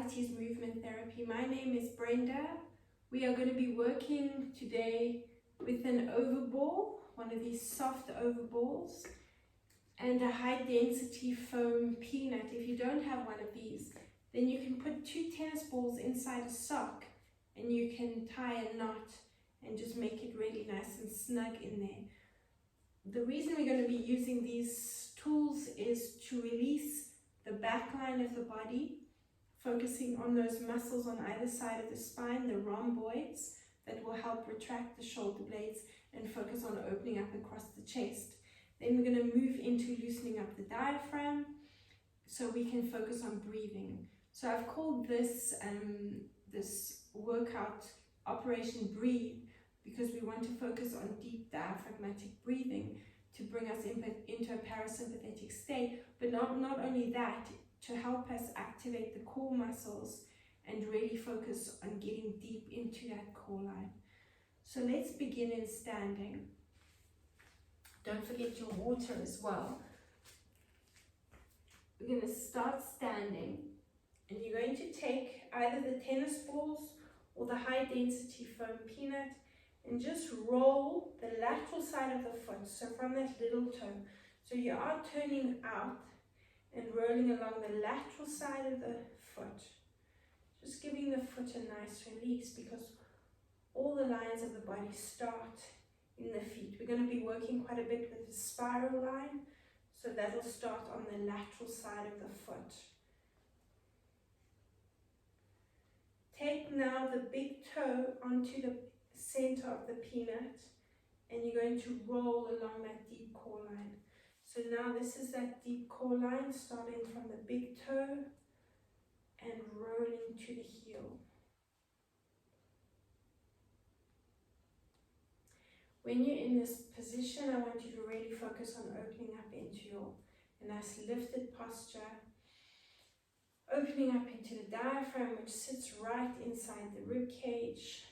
Pilates movement therapy. My name is Brenda. We are going to be working today with an overball, one of these soft overballs, and a high density foam peanut. If you don't have one of these, then you can put 2 tennis balls inside a sock and you can tie a knot and just make it really nice and snug in there. The reason we're going to be using these tools is to release the back line of the body, focusing on those muscles on either side of the spine, the rhomboids, that will help retract the shoulder blades and focus on opening up across the chest. Then we're going to move into loosening up the diaphragm so we can focus on breathing. So I've called this this workout Operation Breathe because we want to focus on deep diaphragmatic breathing to bring us into a parasympathetic state, but not only that, to help us activate the core muscles and really focus on getting deep into that core line. So let's begin in standing. Don't forget your water as well. We're going to start standing, and you're going to take either the tennis balls or the high density foam peanut and just roll the lateral side of the foot, so from that little toe. So you are turning out and rolling along the lateral side of the foot, just giving the foot a nice release, because all the lines of the body start in the feet. We're going to be working quite a bit with the spiral line, so that'll start on the lateral side of the foot. Take now the big toe onto the center of the peanut, and you're going to roll along that deep core line. So now this is that deep core line, starting from the big toe and rolling to the heel. When you're in this position, I want you to really focus on opening up into a nice lifted posture, opening up into the diaphragm, which sits right inside the rib cage,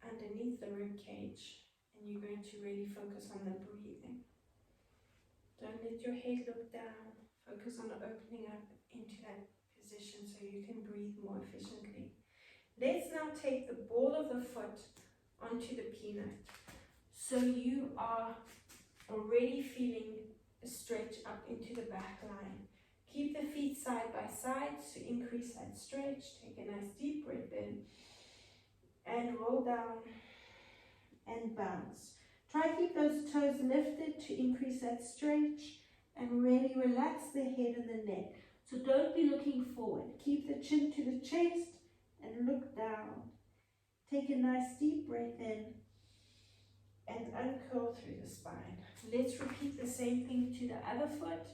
underneath the rib cage, and you're going to really focus on the breathing. Don't let your head look down. Focus on opening up into that position so you can breathe more efficiently. Let's now take the ball of the foot onto the peanut. So you are already feeling a stretch up into the back line. Keep the feet side by side to increase that stretch. Take a nice deep breath in and roll down and bounce. Try to keep those toes lifted to increase that stretch and really relax the head and the neck. So don't be looking forward. Keep the chin to the chest and look down. Take a nice deep breath in and uncurl through the spine. Let's repeat the same thing to the other foot.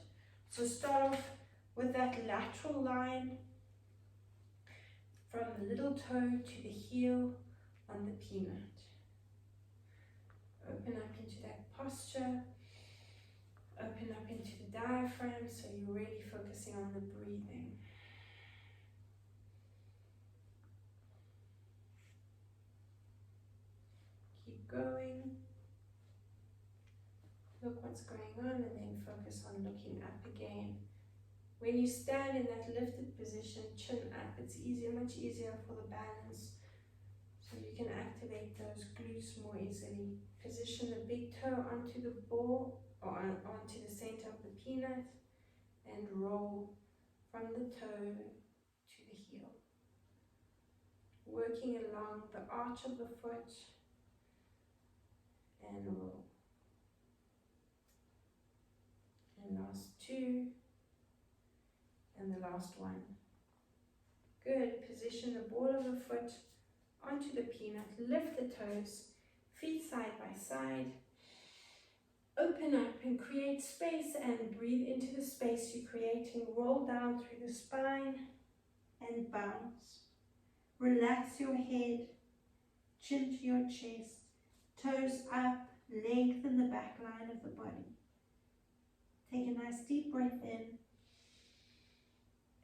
So start off with that lateral line from the little toe to the heel on the peanut. Open up into that posture. Open up into the diaphragm, so you're really focusing on the breathing. Keep going. Look what's going on and then focus on looking up again. When you stand in that lifted position, chin up, it's easier, much easier for the balance. So you can activate those glutes more easily. Position the big toe onto the ball or onto the center of the peanut and roll from the toe to the heel. Working along the arch of the foot and roll. And last 2 and the last 1. Good. Position the ball of the foot onto the peanut, lift the toes, feet side by side, open up and create space and breathe into the space you're creating. Roll down through the spine and bounce. Relax your head, chin to your chest, toes up, lengthen the back line of the body. Take a nice deep breath in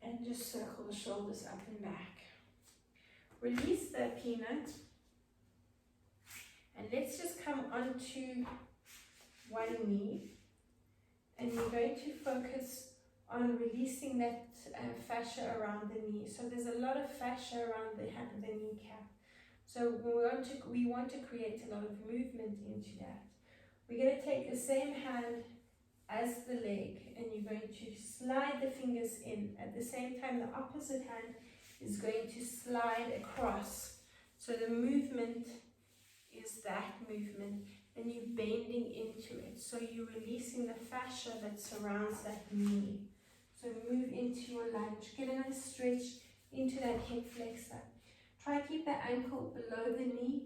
and just circle the shoulders up and back. Release the peanut, and let's just come onto one knee, and you're going to focus on releasing that fascia around the knee. So there's a lot of fascia around the kneecap. So we want to create a lot of movement into that. We're going to take the same hand as the leg, and you're going to slide the fingers in. At the same time, the opposite hand is going to slide across. So the movement is that movement, and you're bending into it. So you're releasing the fascia that surrounds that knee. So move into your lunge. Get a nice stretch into that hip flexor. Try to keep the ankle below the knee,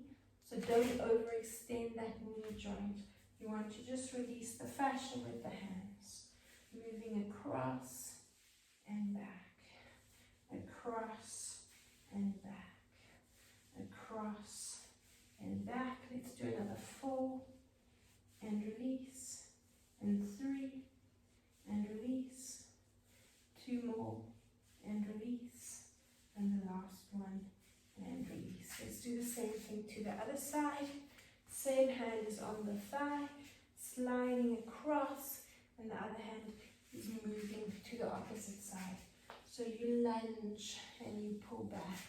so don't overextend that knee joint. You want to just release the fascia with the hands. Moving across and back, across and back, across and back. Let's do another 4 and release, and 3 and release, 2 more and release, and the last one and release. Let's do the same thing to the other side. Same hand is on the thigh, sliding across, and the other hand is moving to the opposite side. So you lunge and you pull back.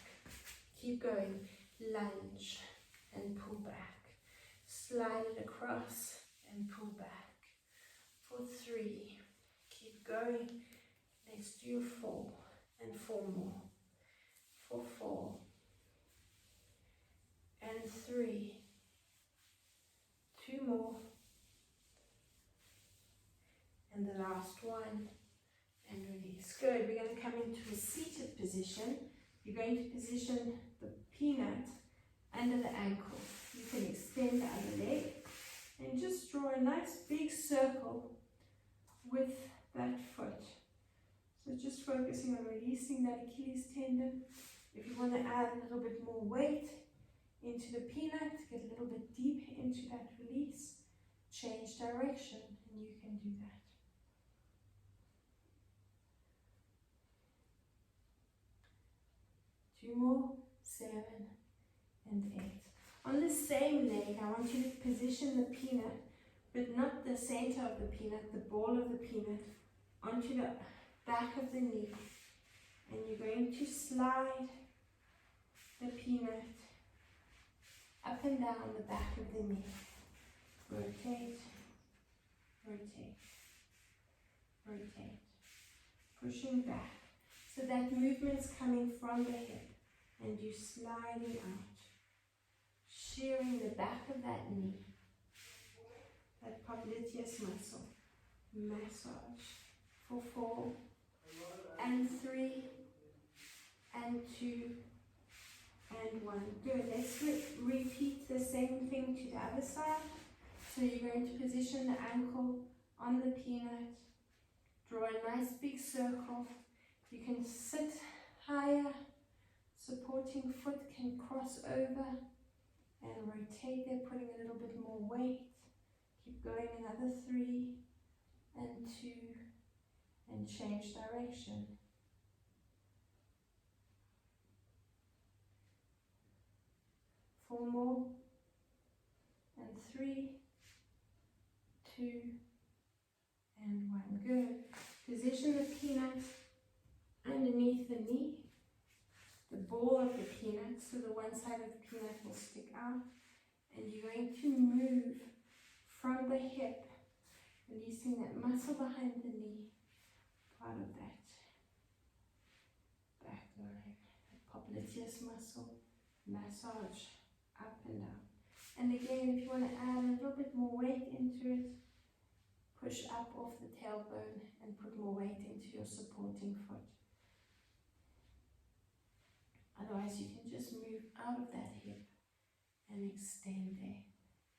Keep going. Lunge and pull back. Slide it across and pull back. For 3. Keep going. Let's do 4 and 4 more. For 4 and 3. 2 more. And the last one, and release. Good. We're going to come into a seated position. You're going to position the peanut under the ankle. You can extend the other leg and just draw a nice big circle with that foot. So just focusing on releasing that Achilles tendon. If you want to add a little bit more weight into the peanut, get a little bit deep into that release, change direction, and you can do that. 2 more, 7 and 8. On the same leg, I want you to position the peanut, but not the center of the peanut, the ball of the peanut, onto the back of the knee. And you're going to slide the peanut up and down the back of the knee. Rotate, rotate, rotate. Pushing back. So that movement's coming from the hip, and you're sliding out, shearing the back of that knee, that popliteus muscle. Massage for 4 and 3 and 2 and 1. Good. Let's repeat the same thing to the other side. So you're going to position the ankle on the peanut, draw a nice big circle. You can sit higher, supporting foot can cross over and rotate there, putting a little bit more weight. Keep going, another 3 and 2 and change direction. Four more and 3, 2 and 1. Good. Position the peanut underneath the knee, the ball of the peanut, so the one side of the peanut will stick out, and you're going to move from the hip, releasing that muscle behind the knee, part of that back leg, that popliteus muscle, massage up and down. And again, if you want to add a little bit more weight into it, push up off the tailbone and put more weight into your supporting foot. Otherwise, you can just move out of that hip and extend there.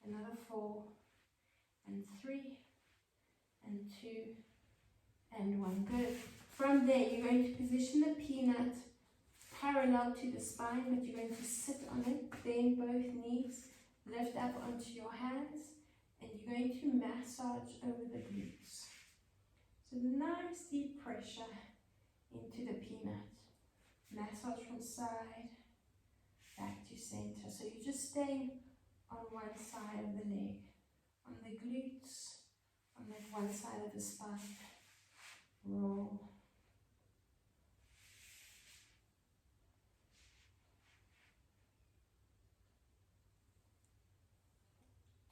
Another 4 and 3 and 2 and 1. Good. From there, you're going to position the peanut parallel to the spine, but you're going to sit on it, bend both knees, lift up onto your hands, and you're going to massage over the glutes. So nice deep pressure into the peanut. Massage from side, back to center. So you're just staying on one side of the leg, on the glutes, on that one side of the spine. roll.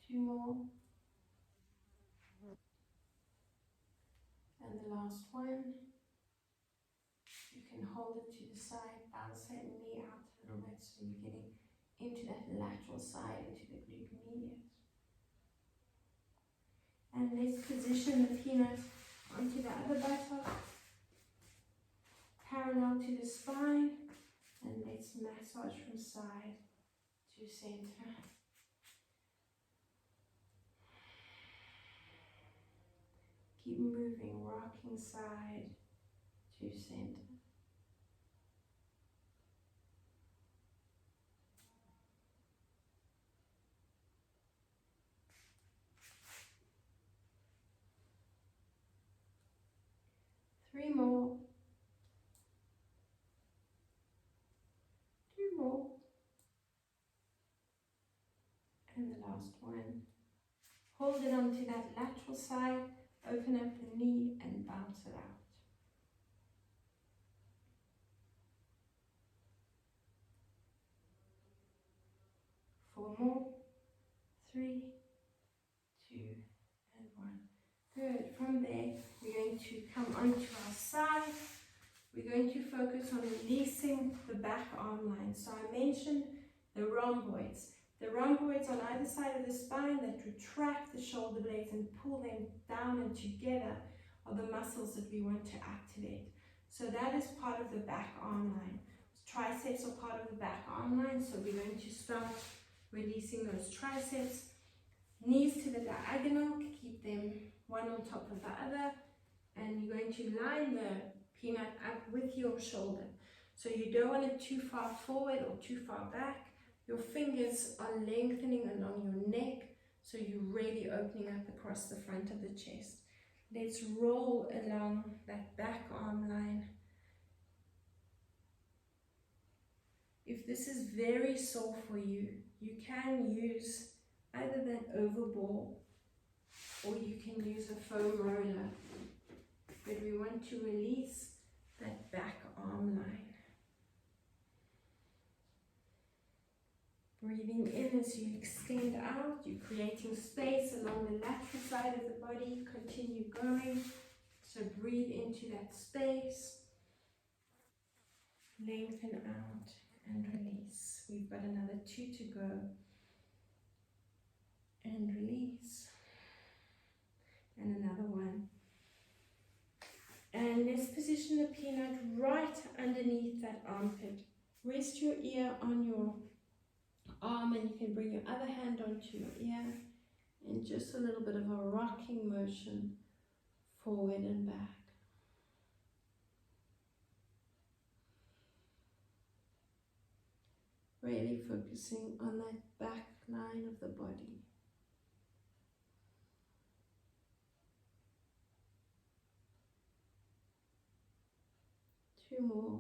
2 more. And the last one. You can hold it to the side, bounce that knee out a little bit so you're getting into that lateral side, into the glute medius. And let's position the peanut onto the other buttock, parallel to the spine, and let's massage from side to center. Keep moving, rocking side to center. Three more. 2 more. And the last one. Hold it onto that lateral side, open up the knee and bounce it out. 4 more. 3, 2, and 1. Good. From there, we're going to come onto our side. We're going to focus on releasing the back arm line. So I mentioned the rhomboids. The rhomboids on either side of the spine that retract the shoulder blades and pull them down and together are the muscles that we want to activate. So that is part of the back arm line. Triceps are part of the back arm line, so we're going to start releasing those triceps. Knees to the diagonal, keep them one on top of the other, and you're going to line the peanut up with your shoulder. So you don't want it too far forward or too far back. Your fingers are lengthening along your neck, so you're really opening up across the front of the chest. Let's roll along that back arm line. If this is very sore for you, you can use either that Overball or you can use a foam roller. But we want to release that back arm line. Breathing in as you extend out, you're creating space along the lateral side of the body. Continue going. So breathe into that space. Lengthen out and release. We've got another 2 to go. And release. And another one. And let's position the peanut right underneath that armpit. Rest your ear on your arm and you can bring your other hand onto your ear and just a little bit of a rocking motion forward and back. Really focusing on that back line of the body. Two more.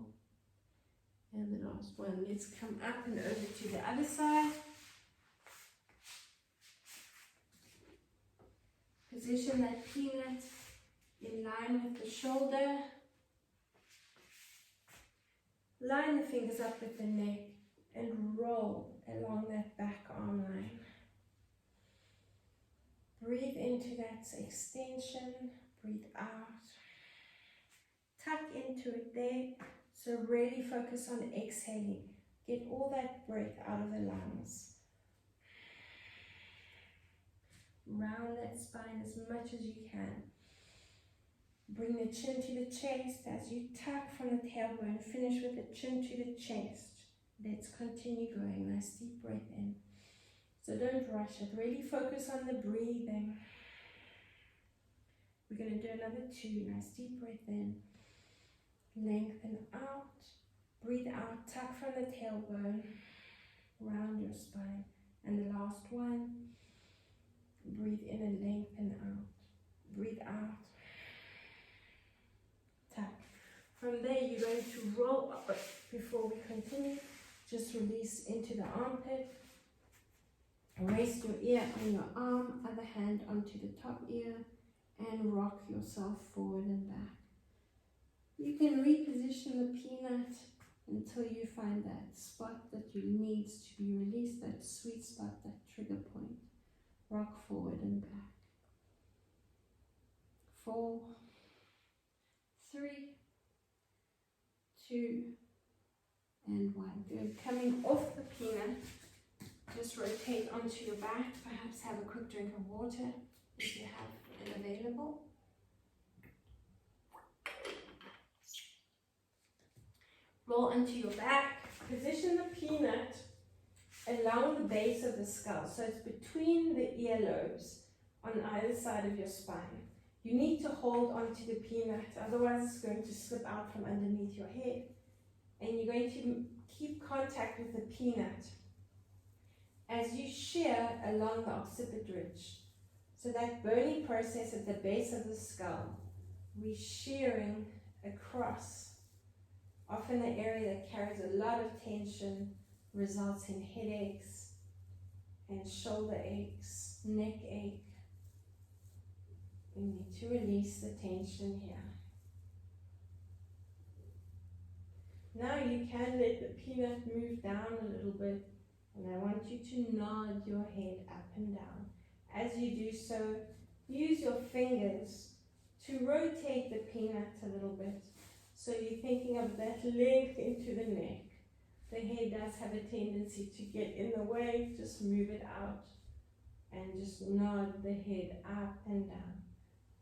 And the last one. Let's come up and over to the other side. Position that peanut in line with the shoulder. Line the fingers up with the neck and roll along that back arm line. Breathe into that extension. Breathe out. Tuck into it there. So really focus on exhaling. Get all that breath out of the lungs. Round that spine as much as you can. Bring the chin to the chest as you tuck from the tailbone. Finish with the chin to the chest. Let's continue going. Nice deep breath in. So don't rush it. Really focus on the breathing. We're going to do another 2. Nice deep breath in. Lengthen out. Breathe out. Tuck from the tailbone. Round your spine. And the last one. Breathe in and lengthen out. Breathe out. Tuck. From there, you're going to roll up. Before we continue, just release into the armpit. Rest your ear on your arm, other hand onto the top ear, and rock yourself forward and back. You can reposition the peanut until you find that spot that you needs to be released, that sweet spot, that trigger point. Rock forward and back. 4, 3, 2, and 1. Good. Coming off the peanut, just rotate onto your back. Perhaps have a quick drink of water if you have it available. Roll onto your back. Position the peanut along the base of the skull, so it's between the earlobes on either side of your spine. You need to hold onto the peanut, otherwise it's going to slip out from underneath your head. And you're going to keep contact with the peanut as you shear along the occiput ridge. So that burning process at the base of the skull, we're shearing across. Often the area that carries a lot of tension results in headaches and shoulder aches, neck ache. We need to release the tension here. Now you can let the peanut move down a little bit, and I want you to nod your head up and down. As you do so, use your fingers to rotate the peanut a little bit. So you're thinking of that length into the neck. The head does have a tendency to get in the way. Just move it out and just nod the head up and down.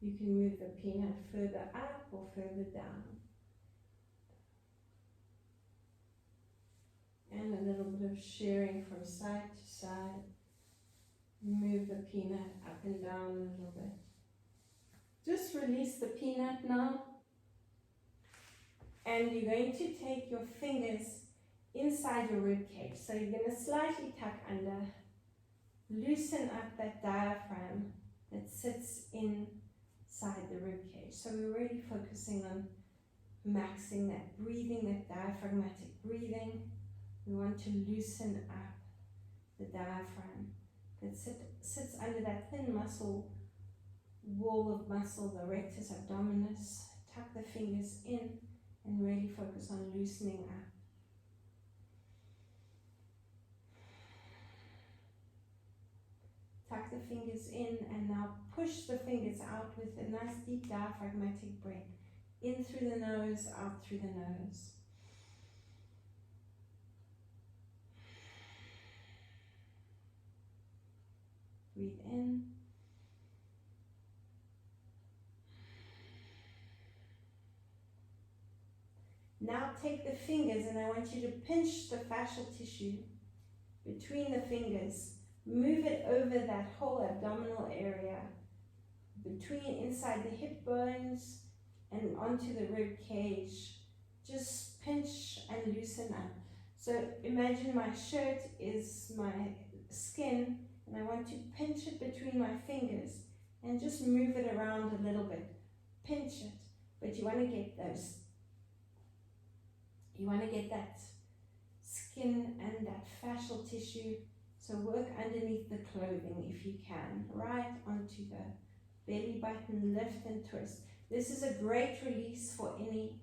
You can move the peanut further up or further down. And a little bit of shearing from side to side. Move the peanut up and down a little bit. Just release the peanut now. And you're going to take your fingers inside your rib cage. So you're going to slightly tuck under, loosen up that diaphragm that sits inside the rib cage. So we're really focusing on maxing that breathing, that diaphragmatic breathing. We want to loosen up the diaphragm that sits under that thin muscle, wall of muscle, the rectus abdominis. Tuck the fingers in and really focus on loosening up. Tuck the fingers in and now push the fingers out with a nice deep diaphragmatic breath. In through the nose, out through the nose. Breathe in. Now take the fingers and I want you to pinch the fascial tissue between the fingers. Move it over that whole abdominal area, between inside the hip bones and onto the rib cage. Just pinch and loosen up. So imagine my shirt is my skin and I want to pinch it between my fingers and just move it around a little bit. Pinch it, but you want to get those. You want to get that skin and that fascial tissue. So work underneath the clothing if you can, right onto the belly button, lift and twist. This is a great release for any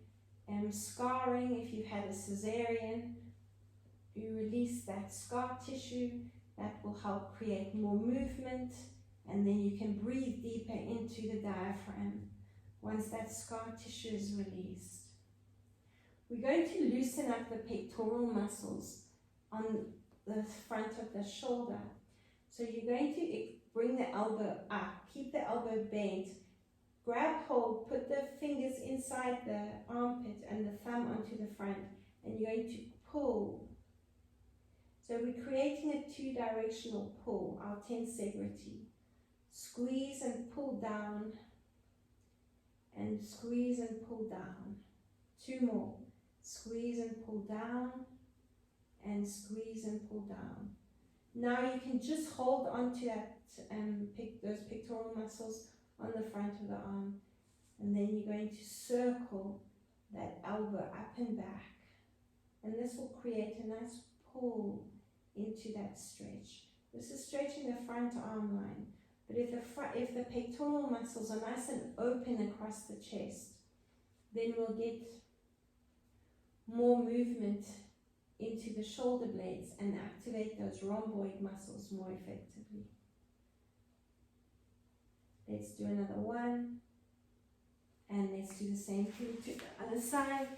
scarring. If you've had a cesarean, you release that scar tissue. That will help create more movement, and then you can breathe deeper into the diaphragm once that scar tissue is released. We're going to loosen up the pectoral muscles on the front of the shoulder. So you're going to bring the elbow up, keep the elbow bent, grab hold, put the fingers inside the armpit and the thumb onto the front, and you're going to pull. So we're creating a two-directional pull, our tensegrity. Squeeze and pull down, and squeeze and pull down. 2 more. Squeeze and pull down, and squeeze and pull down. Now you can just hold on to that, those pectoral muscles on the front of the arm, and then you're going to circle that elbow up and back, and this will create a nice pull into that stretch. This is stretching the front arm line, but if the pectoral muscles are nice and open across the chest, then we'll get more movement into the shoulder blades and activate those rhomboid muscles more effectively. Let's do another one, and let's do the same thing to the other side.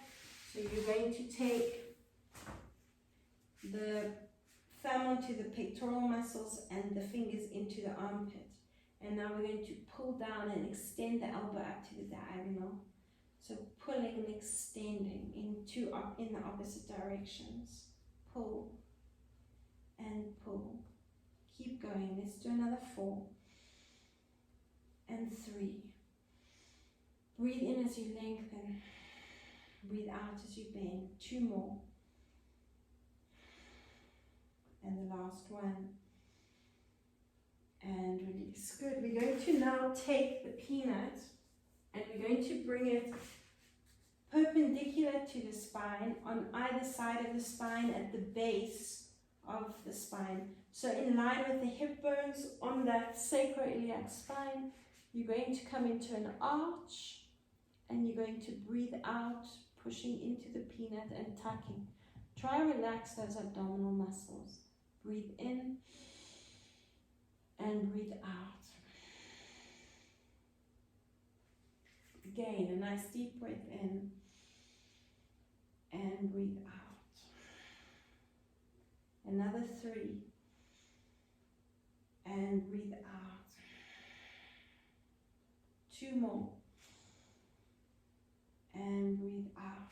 So you're going to take the thumb onto the pectoral muscles and the fingers into the armpit. And now we're going to pull down and extend the elbow up to the diagonal. So pulling and extending in the opposite directions. Pull and pull. Keep going. Let's do another 4 and 3. Breathe in as you lengthen. Breathe out as you bend. 2 more. And the last one. And release. Good. We're going to now take the peanut and we're going to bring it perpendicular to the spine on either side of the spine at the base of the spine. So in line with the hip bones on that sacroiliac spine, you're going to come into an arch and you're going to breathe out, pushing into the peanut and tucking. Try to relax those abdominal muscles. Breathe in and breathe out. Again, a nice deep breath in and breathe out. Another 3 and breathe out. 2 more and breathe out.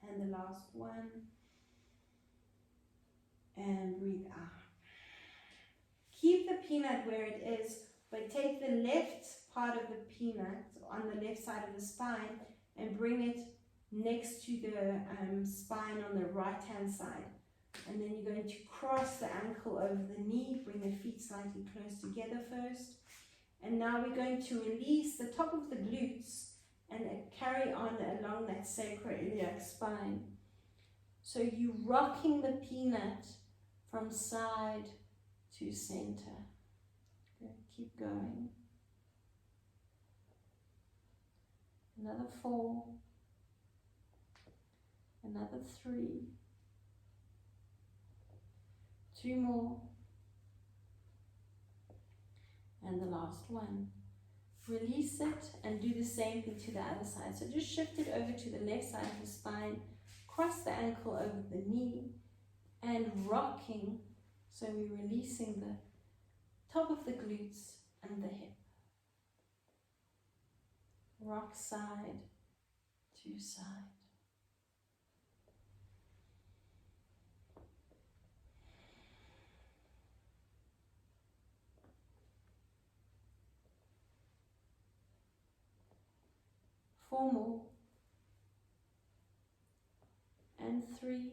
And the last one and breathe out. Keep the peanut where it is, but take the left part of the peanut on the left side of the spine and bring it next to the spine on the right hand side. And then you're going to cross the ankle over the knee, bring the feet slightly close together first. And now we're going to release the top of the glutes and carry on along that sacroiliac spine. So you're rocking the peanut from side to center. Good. Keep going. Another 4. Another 3. 2 more. And the last one. Release it and do the same thing to the other side. So just shift it over to the left side of the spine, cross the ankle over the knee, and rocking. So we're releasing the top of the glutes and the hip. Rock side to side. Four more. And 3.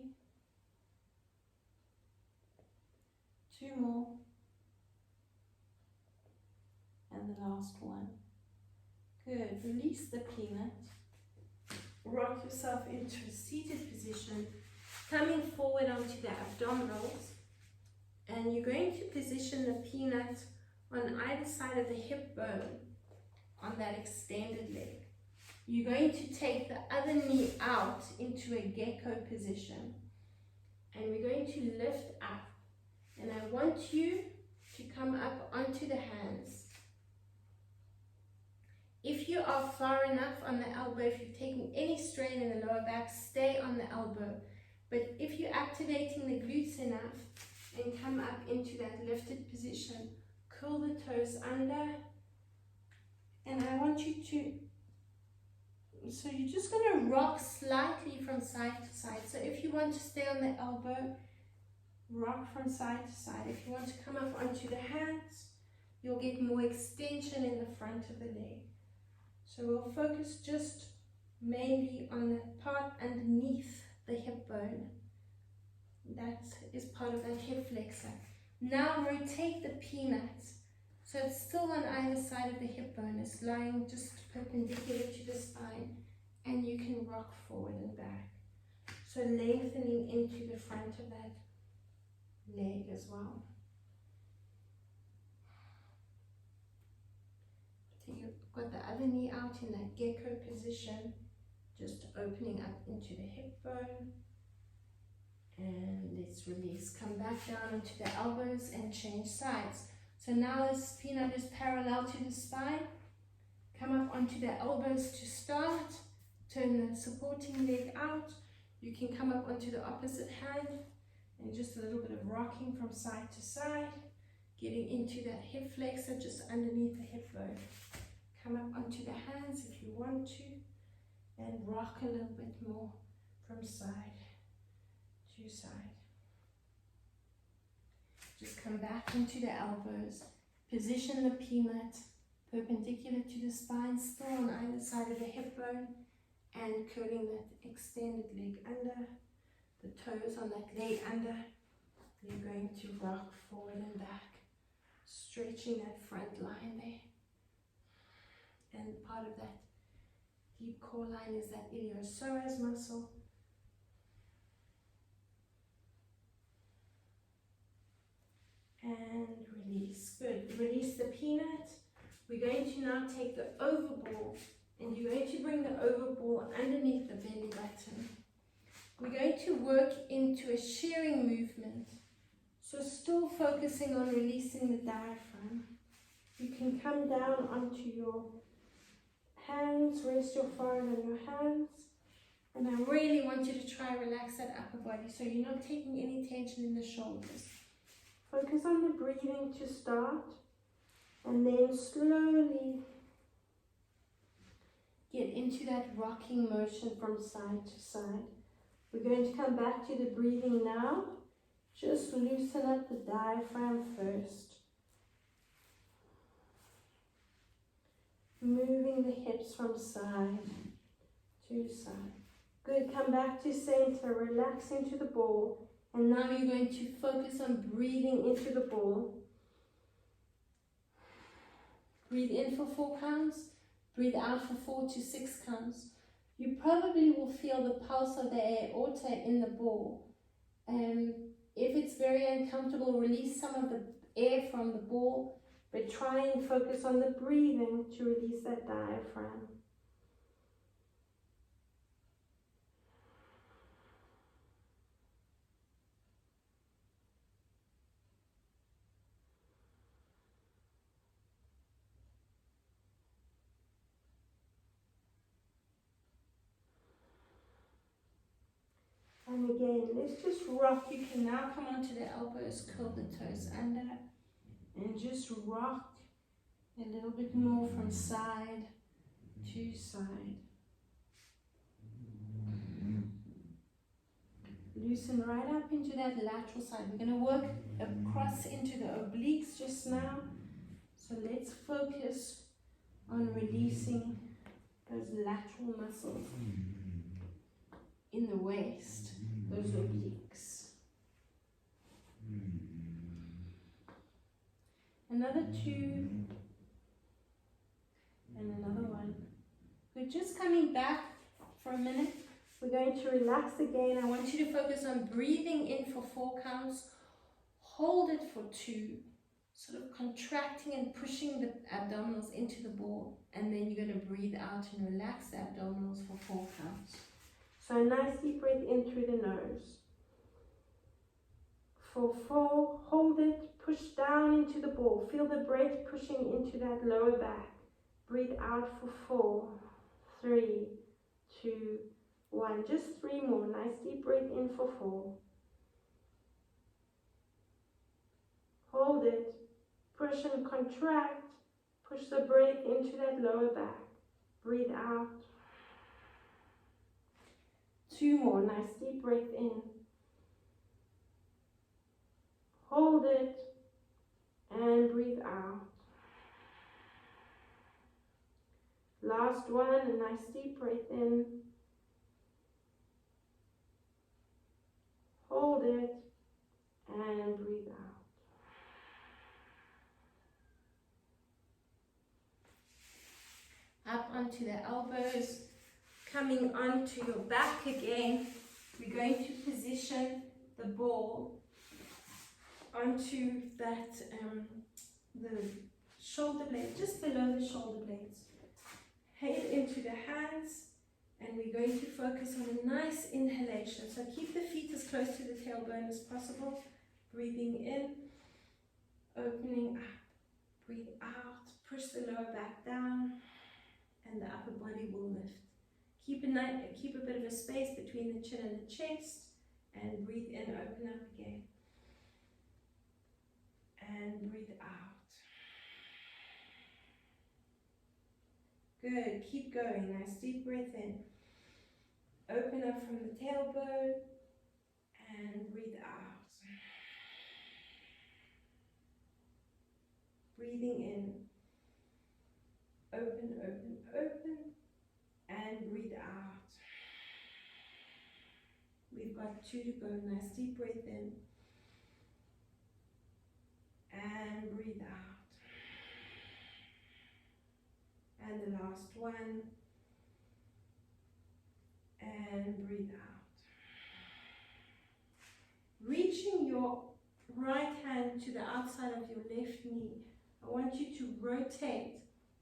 2 more. And the last one. Good. Release the peanut. Rock yourself into a seated position, coming forward onto the abdominals. And you're going to position the peanut on either side of the hip bone on that extended leg. You're going to take the other knee out into a gecko position. And we're going to lift up. And I want you to come up onto the hands. If you are far enough on the elbow, if you're taking any strain in the lower back, stay on the elbow. But if you're activating the glutes enough and come up into that lifted position, curl the toes under. And I want you to, so you're just going to rock slightly from side to side. So if you want to stay on the elbow, rock from side to side. If you want to come up onto the hands, you'll get more extension in the front of the leg. So we'll focus just mainly on the part underneath the hip bone. That is part of that hip flexor. Now rotate the peanut. So it's still on either side of the hip bone. It's lying just perpendicular to the spine. And you can rock forward and back. So lengthening into the front of that leg as well. So you've got the other knee out in that gecko position, just opening up into the hip bone. And let's release. Come back down into the elbows and change sides. So now this peanut is parallel to the spine. Come up onto the elbows to start. Turn the supporting leg out. You can come up onto the opposite hand and just a little bit of rocking from side to side. Getting into that hip flexor just underneath the hip bone. Come up onto the hands if you want to and rock a little bit more from side to side. Just come back into the elbows. Position the peanut perpendicular to the spine, still on either side of the hip bone, and curling that extended leg under, the toes on that leg under. You're going to rock forward and back, stretching that front line there. And part of that deep core line is that iliopsoas muscle. And release. Good. Release the peanut. We're going to now take the overball, and you're going to bring the overball underneath the belly button. We're going to work into a shearing movement. So still focusing on releasing the diaphragm. You can come down onto your hands, rest your forehead on your hands. And I really want you to try and relax that upper body so you're not taking any tension in the shoulders. Focus on the breathing to start, and then slowly get into that rocking motion from side to side. We're going to come back to the breathing now. Just loosen up the diaphragm first. Moving the hips from side to side. Good, come back to center, relax into the ball. And now you're going to focus on breathing into the ball. Breathe in for 4 counts. Breathe out for 4 to 6 counts. You probably will feel the pulse of the aorta in the ball. If it's very uncomfortable, release some of the air from the ball, but try and focus on the breathing to release that diaphragm. And again, let's just rock. You can now come onto the elbows, curl the toes under, and just rock a little bit more from side to side. Loosen right up into that lateral side. We're going to work across into the obliques just now. So let's focus on releasing those lateral muscles in the waist, those obliques. Another 2 and another 1. We're just coming back for a minute. We're going to relax again. I want you to focus on breathing in for 4 counts. Hold it for 2. Sort of contracting and pushing the abdominals into the ball. And then you're going to breathe out and relax the abdominals for 4 counts. So a nice deep breath in through the nose. For 4, hold it, push down into the ball. Feel the breath pushing into that lower back. Breathe out for 4, 3, 2, 1. Just 3 more. Nice deep breath in for 4. Hold it, push and contract. Push the breath into that lower back. Breathe out. 2 more. Nice deep breath in. Hold it and breathe out. Last one, a nice deep breath in. Hold it and breathe out. Up onto the elbows, coming onto your back again. We're going to position the ball onto that, the shoulder blade, just below the shoulder blade. And we're going to focus on a nice inhalation. So keep the feet as close to the tailbone as possible. Breathing in, opening up. Breathe out, push the lower back down, and the upper body will lift. Keep a bit of a space between the chin and the chest, and breathe in, open up again. And breathe out. Good, keep going. Nice deep breath in. Open up from the tailbone and breathe out. Breathing in. Open, open, open, and breathe out. We've got 2 to go. Nice deep breath in. And breathe out. And the last one. And breathe out. Reaching your right hand to the outside of your left knee, I want you to rotate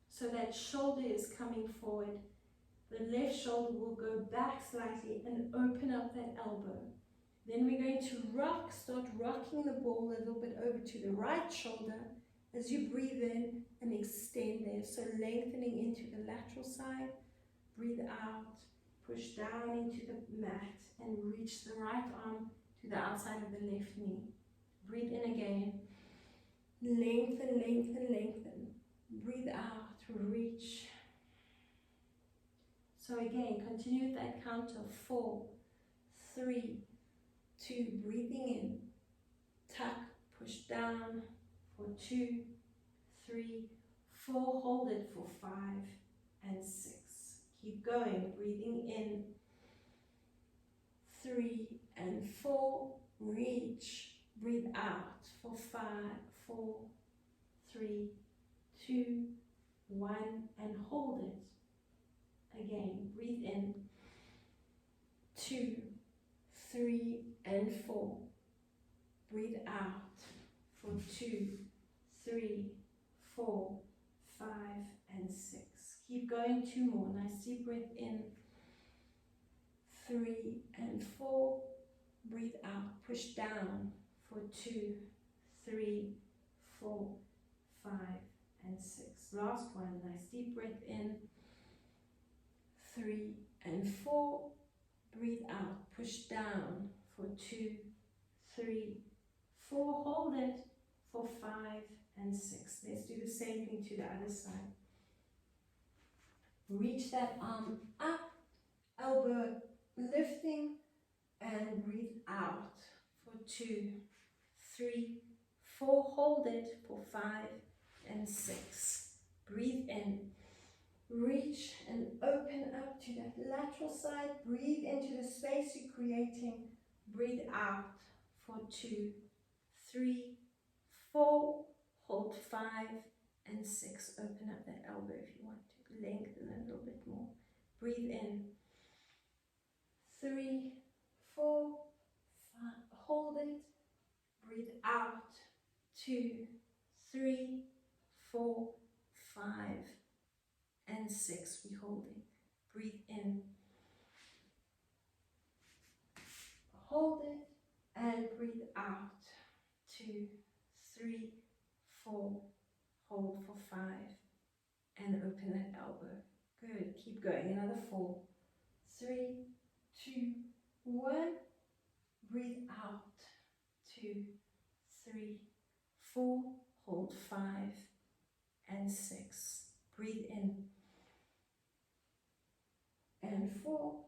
so that shoulder is coming forward. The left shoulder will go back slightly and open up that elbow. Then we're going to start rocking the ball a little bit over to the right shoulder as you breathe in and extend there. So lengthening into the lateral side, breathe out, push down into the mat and reach the right arm to the outside of the left knee. Breathe in again, lengthen, lengthen, lengthen. Breathe out, reach. So again, continue with that count of 4, 3, 2, breathing in, tuck, push down for 2, 3, 4, hold it for 5 and 6. Keep going, breathing in, 3 and 4, reach, breathe out for 5, 4, 3, 2, 1, and hold it. Again, breathe in, 2, 3, and 4. Breathe out for 2, 3, 4, 5, and 6. Keep going, 2 more. Nice deep breath in, 3 and 4. Breathe out, push down for 2, 3, 4, 5, and 6. Last one. Nice deep breath in, 3 and 4. Breathe out, push down for 2, 3, 4. Hold it for 5 and 6. Let's do the same thing to the other side. Reach that arm up, elbow lifting, and breathe out for 2, 3, 4. Hold it for 5 and 6. Breathe in. Reach and open up to that lateral side. Breathe into the space you're creating. Breathe out for 2, 3, 4. Hold 5 and 6. Open up that elbow if you want to. Lengthen a little bit more. Breathe in. 3, 4, 5. Hold it. Breathe out. 2, 3, 4, 5. And 6, we hold it. Breathe in. Hold it and breathe out. 2, 3, 4. Hold for 5 and open that elbow. Good. Keep going. Another 4, 3, 2, 1. Breathe out. 2, 3, 4. Hold 5 and 6. Breathe in. And 4,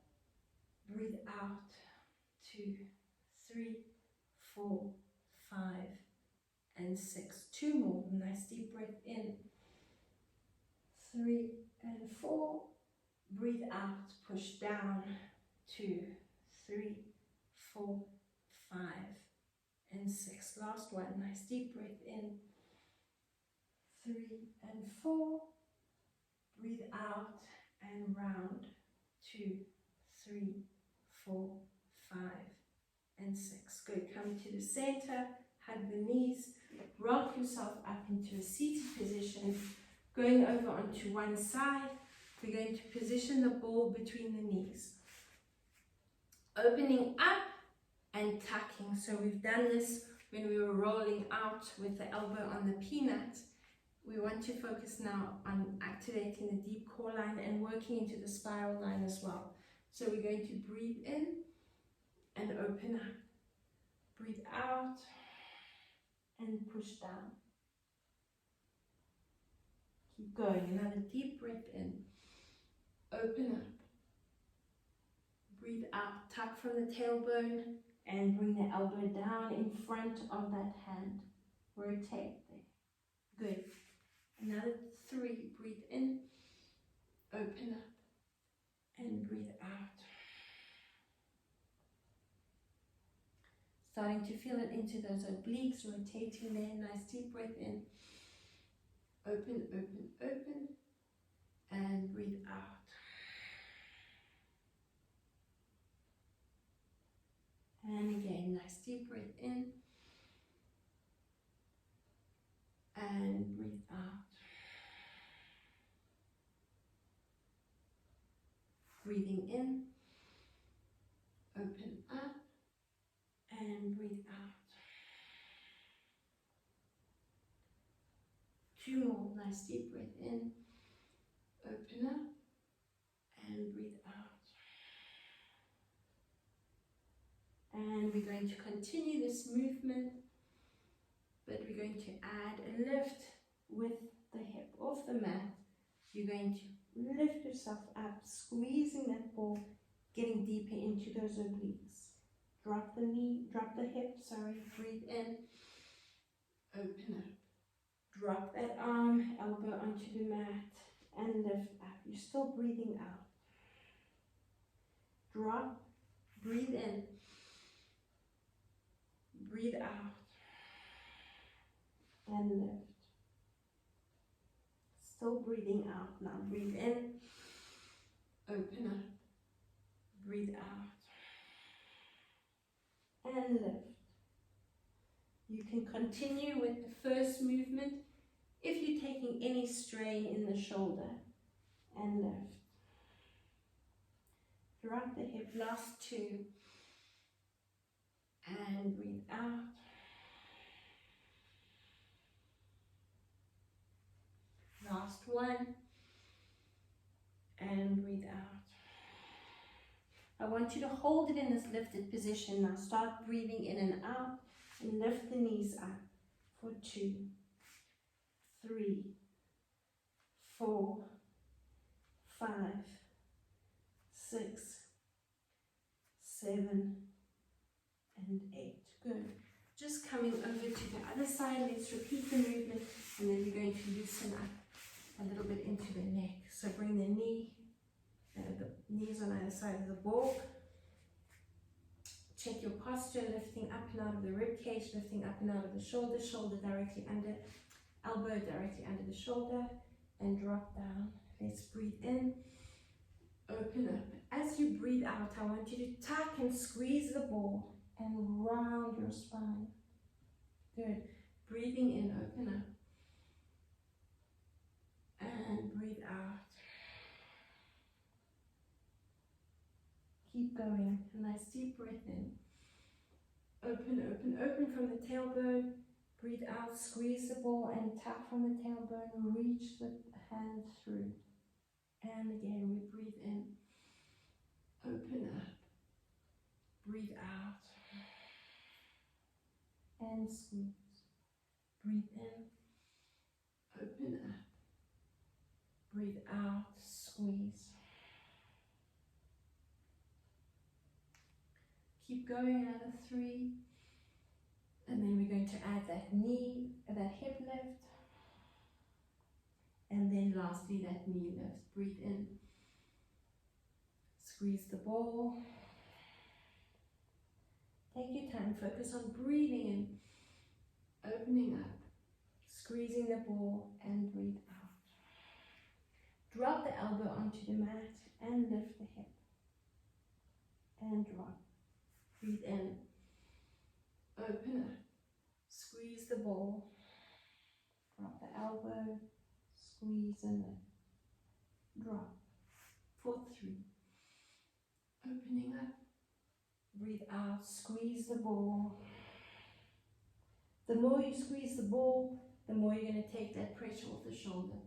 breathe out, 2, 3, 4, 5, and 6. 2 more. Nice deep breath in. 3 and 4, breathe out, push down, 2, 3, 4, 5, and 6. Last one. Nice deep breath in. 3 and 4, breathe out and round. 2, 3, 4, 5, and 6. Good. Come to the center, hug the knees, rock yourself up into a seated position, going over onto one side, we're going to position the ball between the knees. Opening up and tucking. So we've done this when we were rolling out with the elbow on the peanut. We want to focus now on activating the deep core line and working into the spiral line as well. So we're going to breathe in and open up. Breathe out and push down. Keep going. Another deep breath in. Open up. Breathe out. Tuck from the tailbone and bring the elbow down in front of that hand. Rotate there. Good. Another 3. Breathe in. Open up. And breathe out. Starting to feel it into those obliques, rotating there. Nice deep breath in. Open, open, open. And breathe out. And again, nice deep breath in. And breathe out. Breathing in. Open up. And breathe out. 2 more. Nice deep breath in. Open up. And breathe out. And we're going to continue this movement, but we're going to add a lift with the hip off the mat. You're going to lift yourself up, squeezing that ball, getting deeper into those obliques. Drop the knee, drop the hip, breathe in, open up. Drop that arm, elbow onto the mat, and lift up. You're still breathing out. Drop, breathe in. Breathe out and lift. Still breathing out. Now breathe in, open up, breathe out and lift. You can continue with the first movement if you're taking any strain in the shoulder and lift. Drop the hip, last 2. And breathe out. Last 1. And breathe out. I want you to hold it in this lifted position. Now start breathing in and out and lift the knees up for 2, 3, 4, 5, 6, 7, and 8. Good. Just coming over to the other side. Let's repeat the movement, and then we're going to loosen up a little bit into the neck. So bring the knees on either side of the ball. Check your posture, lifting up and out of the rib cage, lifting up and out of the shoulder, shoulder directly under, elbow directly under the shoulder, and drop down. Let's breathe in, open up. As you breathe out, I want you to tuck and squeeze the ball and round your spine. Good. Breathing in, open up. And breathe out. Keep going. A nice deep breath in. Open, open, open from the tailbone. Breathe out, squeeze the ball and tuck from the tailbone. Reach the hand through. And again, we breathe in. Open up. Breathe out. And squeeze. Breathe in. Open up. Breathe out. Squeeze. Keep going, another 3. And then we're going to add that hip lift. And then lastly, that knee lift. Breathe in. Squeeze the ball. Take your time, focus on breathing in, opening up, squeezing the ball, and breathe out. Drop the elbow onto the mat and lift the hip. And drop. Breathe in, open up, squeeze the ball, drop the elbow, squeeze and lift, drop. opening up. Breathe out, squeeze the ball. The more you squeeze the ball, the more you're going to take that pressure off the shoulder.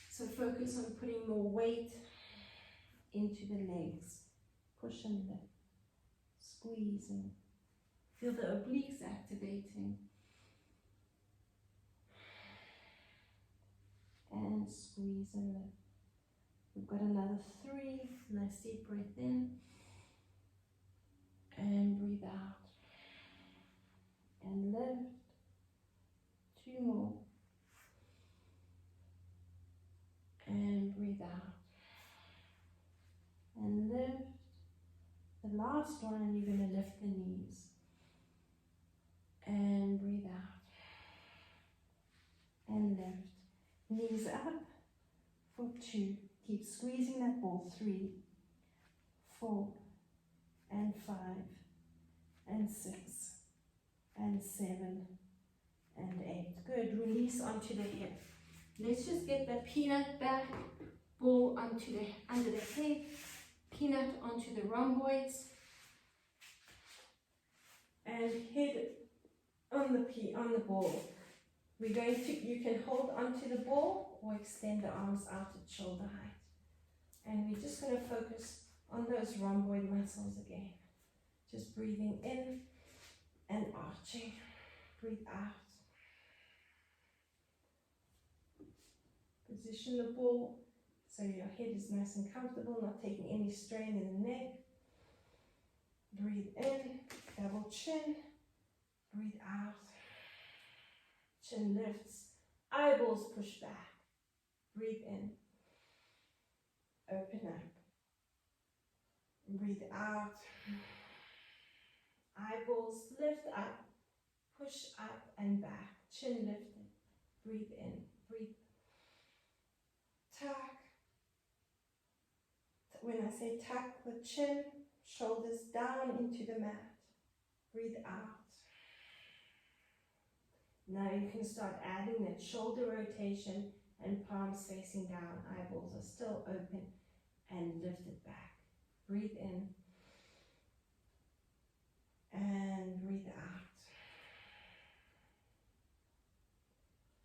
So focus on putting more weight into the legs. Push and lift, squeezing. Feel the obliques activating. And squeeze and lift. We've got another 3. Nice deep breath in. And breathe out. And lift. 2 more. And breathe out. And lift. The last one, you're going to lift the knees. And breathe out. And lift. Knees up for 2. Keep squeezing that ball. 3, 4, and 5, and 6, and 7, and 8. Good. Release onto the hip. Let's just get the peanut back, ball onto the under the head, peanut onto the rhomboids, and head on the ball. We're going to, you can hold onto the ball or extend the arms out at shoulder height. And we're just going to focus on those rhomboid muscles again. Just breathing in and arching. Breathe out. Position the ball so your head is nice and comfortable, not taking any strain in the neck. Breathe in, double chin. Breathe out. Chin lifts, eyeballs push back. Breathe in, open up. Breathe out. Eyeballs lift up, push up and back. Chin lifted. Breathe in, breathe. Tuck. When I say tuck the chin, shoulders down into the mat. Breathe out. Now you can start adding that shoulder rotation and palms facing down. Eyeballs are still open and lifted back. Breathe in and breathe out.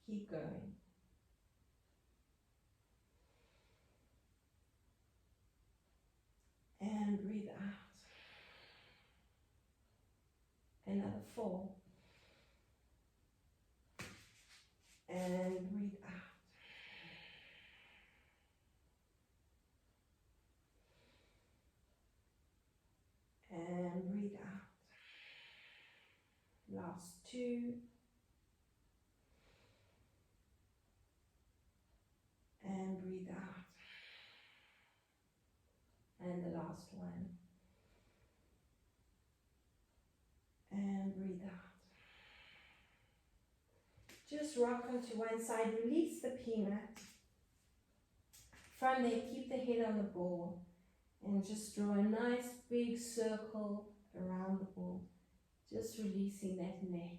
Keep going. And breathe out. Another 4. And breathe out. And breathe out. Last 2. And breathe out. And the last one. And breathe out. Just rock onto one side, release the peanut. From there, keep the head on the ball and just draw a nice big circle around the ball. Just releasing that neck.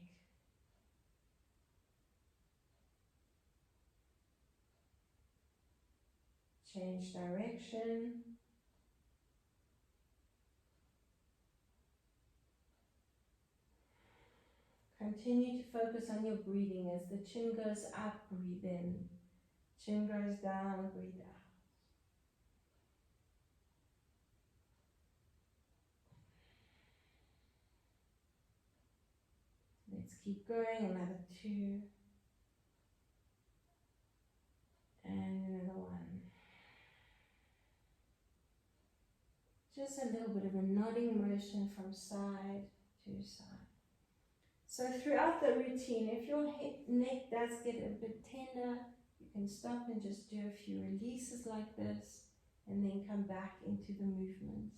Change direction. Continue to focus on your breathing. As the chin goes up, breathe in. Chin goes down, breathe out. Let's keep going. Another 2. And another 1. Just a little bit of a nodding motion from side to side. So throughout the routine, if your neck does get a bit tender, you can stop and just do a few releases like this, and then come back into the movements.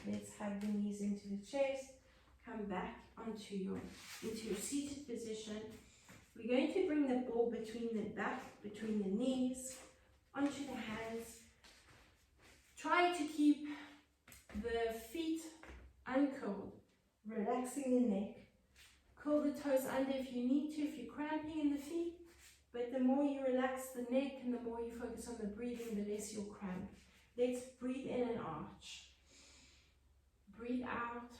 Let's hug the knees into the chest, come back into your seated position. We're going to bring the ball between the back, between the knees, onto the hands. Try to keep the feet uncurled. Relaxing the neck. Curl the toes under if you need to, if you're cramping in the feet. But the more you relax the neck and the more you focus on the breathing, the less you'll cramp. Let's breathe in and arch. Breathe out.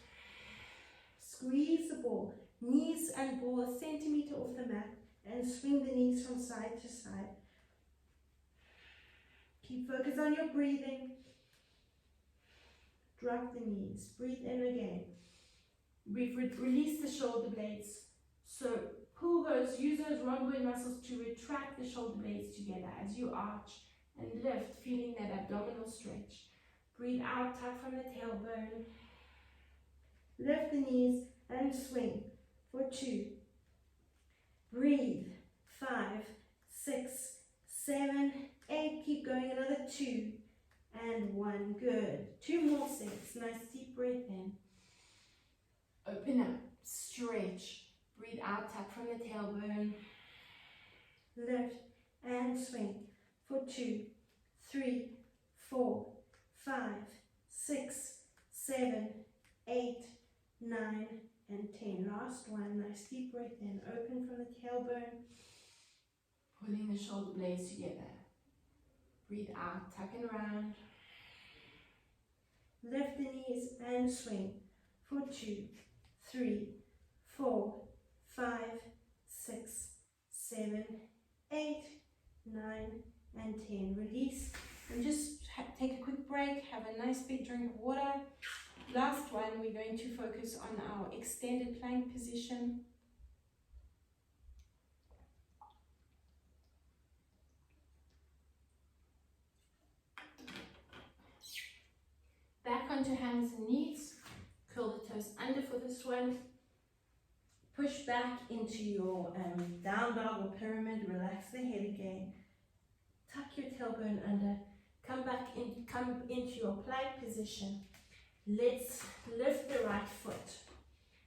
Squeeze the ball. Knees and ball a centimeter off the mat and swing the knees from side to side. Keep focus on your breathing. Drop the knees. Breathe in again. We've released the shoulder blades. So use those rhomboid muscles to retract the shoulder blades together as you arch and lift, feeling that abdominal stretch. Breathe out, tuck from the tailbone. Lift the knees and swing for 2. Breathe. 5, 6, 7, 8. Keep going. Another 2 and 1. Good. 2 more sets. Nice deep breath in. Open up. Stretch. Breathe out. Tuck from the tailbone. Lift and swing for 2, 3, 4, 5, 6, 7, 8, 9, and 10. Last one. Nice deep breath in. Open from the tailbone. Pulling the shoulder blades together. Breathe out. Tuck and round. Lift the knees and swing for 2, 3, 4, 5, 6, 7, 8, 9, and 10. Release and just take a quick break. Have a nice big drink of water. Last one, we're going to focus on our extended plank position. Back onto hands and knees. Curl the toes under for this one. Push back into your down dog or pyramid. Relax the head again. Tuck your tailbone under. Come into your plank position. Let's lift the right foot.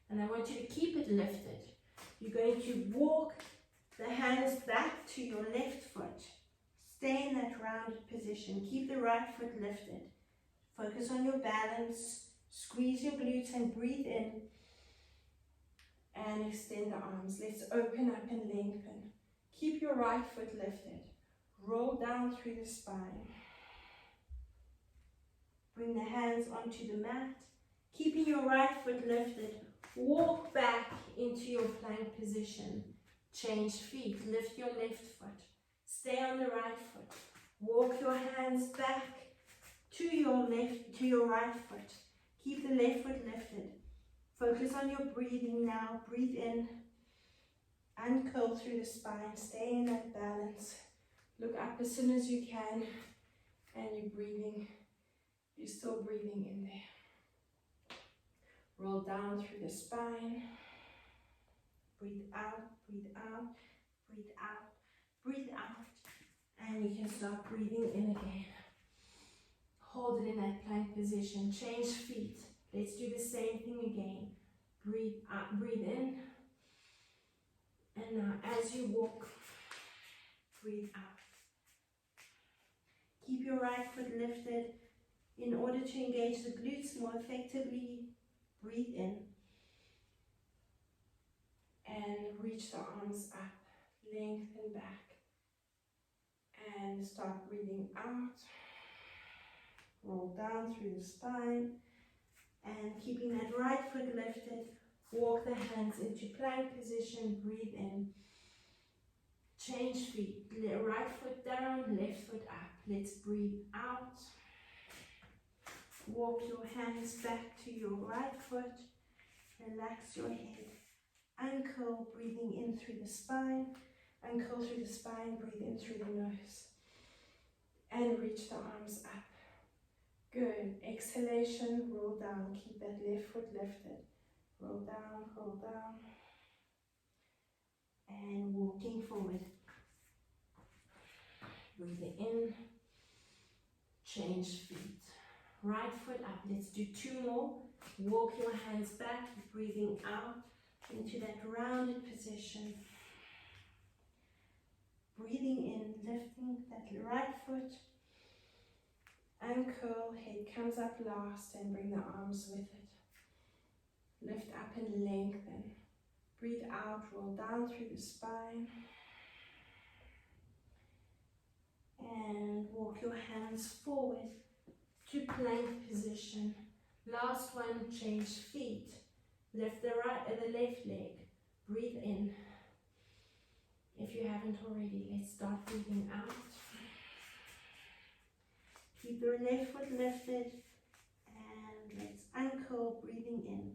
And I want you to keep it lifted. You're going to walk the hands back to your left foot. Stay in that rounded position. Keep the right foot lifted. Focus on your balance. Squeeze your glutes and breathe in. And extend the arms. Let's open up and lengthen. Keep your right foot lifted. Roll down through the spine. Bring the hands onto the mat. Keeping your right foot lifted. Walk back into your plank position. Change feet. Lift your left foot. Stay on the right foot. Walk your hands back to your right foot. Keep the left foot lifted. Focus on your breathing now. Breathe in. Uncurl through the spine. Stay in that balance. Look up as soon as you can. And you're breathing. You're still breathing in there. Roll down through the spine. Breathe out, breathe out, breathe out, breathe out. And you can start breathing in again. Hold it in that plank position. Change feet. Let's do the same thing again. Breathe out, breathe in. And now as you walk, breathe out. Keep your right foot lifted. In order to engage the glutes more effectively, breathe in. And reach the arms up. Lengthen back. And start breathing out. Roll down through the spine. And keeping that right foot lifted, walk the hands into plank position. Breathe in. Change feet. Right foot down, left foot up. Let's breathe out. Walk your hands back to your right foot. Relax your head. Uncurl, breathing in through the spine. Uncurl through the spine, breathe in through the nose. And reach the arms up. Good. Exhalation, roll down. Keep that left foot lifted. Roll down, roll down. And walking forward. Breathing in. Change feet. Right foot up. Let's do 2 more. Walk your hands back, breathing out into that rounded position. Breathing in, lifting that right foot. Uncurl, head comes up last and bring the arms with it. Lift up and lengthen. Breathe out, roll down through the spine. And walk your hands forward. to plank position. Last one, change feet. Lift the left leg. Breathe in. If you haven't already, let's start breathing out. Keep the left foot lifted and let's ankle, breathing in.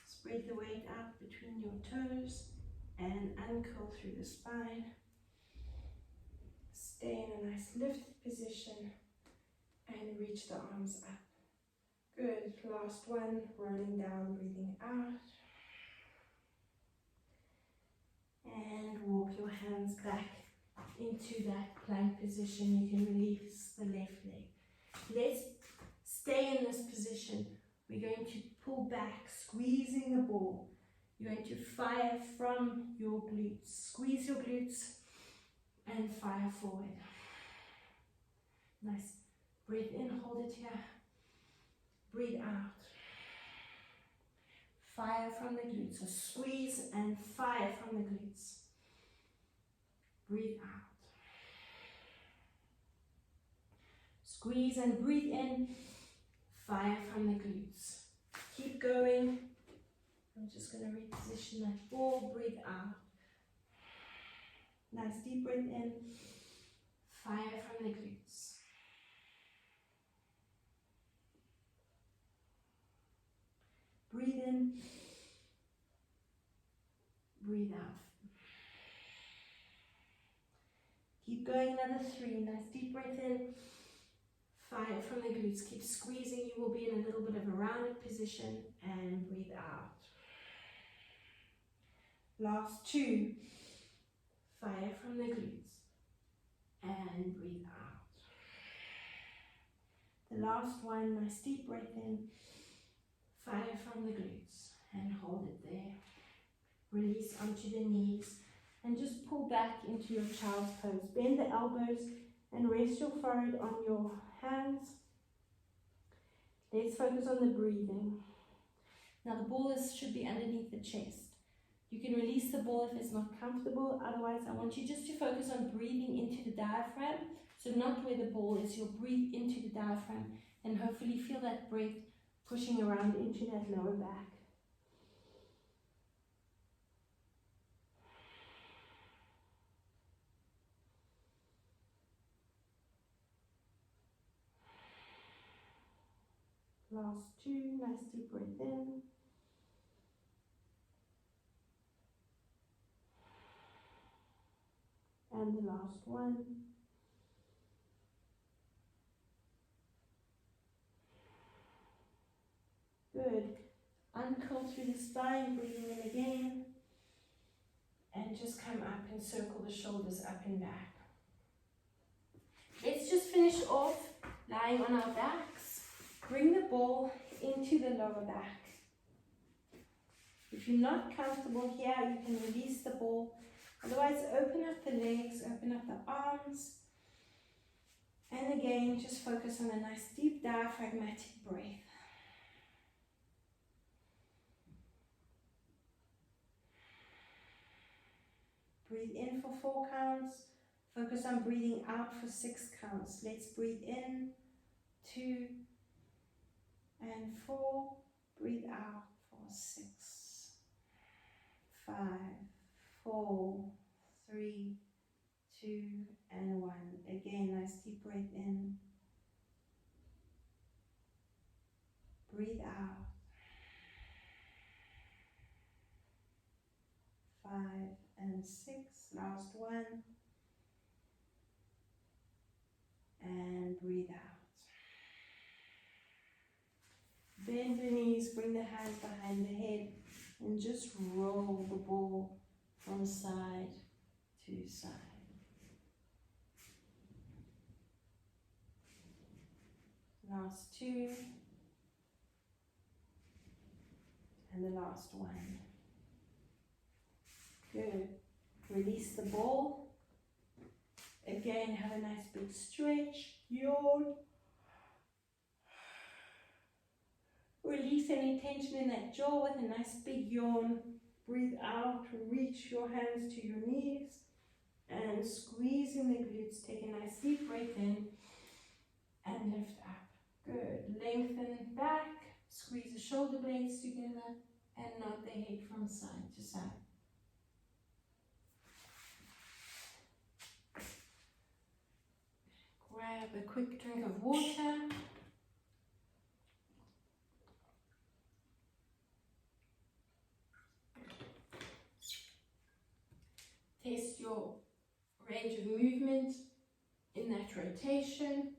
Spread the weight out between your toes and ankle through the spine. Stay in a nice lifted position and reach the arms up. Good. Last one, rolling down, breathing out. And walk your hands back into that plank position. You can release the left leg. Let's stay in this position. We're going to pull back, squeezing the ball. You're going to fire from your glutes. Squeeze your glutes and fire forward. Nice. Breathe in, hold it here. Breathe out. Fire from the glutes. So squeeze and fire from the glutes. Breathe out. Squeeze and breathe in. Fire from the glutes. Keep going. I'm just going to reposition that ball. Breathe out. Nice deep breath in. Fire from the glutes. Breathe in. Breathe out. Keep going, another 3. Nice deep breath in. Fire from the glutes. Keep squeezing. You will be in a little bit of a rounded position and breathe out. Last 2. Fire from the glutes and breathe out. The last one, nice deep breath in. Fire from the glutes and hold it there. Release onto the knees and just pull back into your child's pose. Bend the elbows and rest your forehead on your hands. Let's focus on the breathing. Now the ball should be underneath the chest. You can release the ball if it's not comfortable. Otherwise, I want you just to focus on breathing into the diaphragm. So not where the ball is. You'll breathe into the diaphragm and hopefully feel that breath pushing around into that lower back. Last 2, nice deep breath in. And the last one. Good. Uncurl through the spine, breathing in again. And just come up and circle the shoulders up and back. Let's just finish off lying on our backs. Bring the ball into the lower back. If you're not comfortable here, you can release the ball. Otherwise, open up the legs, open up the arms. And again, just focus on a nice deep diaphragmatic breath. Breathe in for 4 counts. Focus on breathing out for 6 counts. Let's breathe in, 2 and 4. Breathe out for 6, 5, 4, 3, 2 and 1. Again, nice deep breath in. Breathe out. 5 and 6. Last one. And breathe out. Bend the knees, bring the hands behind the head, and just roll the ball from side to side. Last 2. And the last one. Good. Release the ball. Again, have a nice big stretch. Yawn. Release any tension in that jaw with a nice big yawn. Breathe out, reach your hands to your knees and squeeze in the glutes. Take a nice deep breath in and lift up. Good. Lengthen back, squeeze the shoulder blades together, and nod the head from side to side. Grab a quick drink of water. Test your range of movement in that rotation.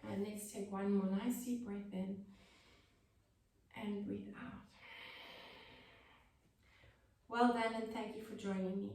And let's take one more nice deep breath in and breathe out. Well done, and thank you for joining me.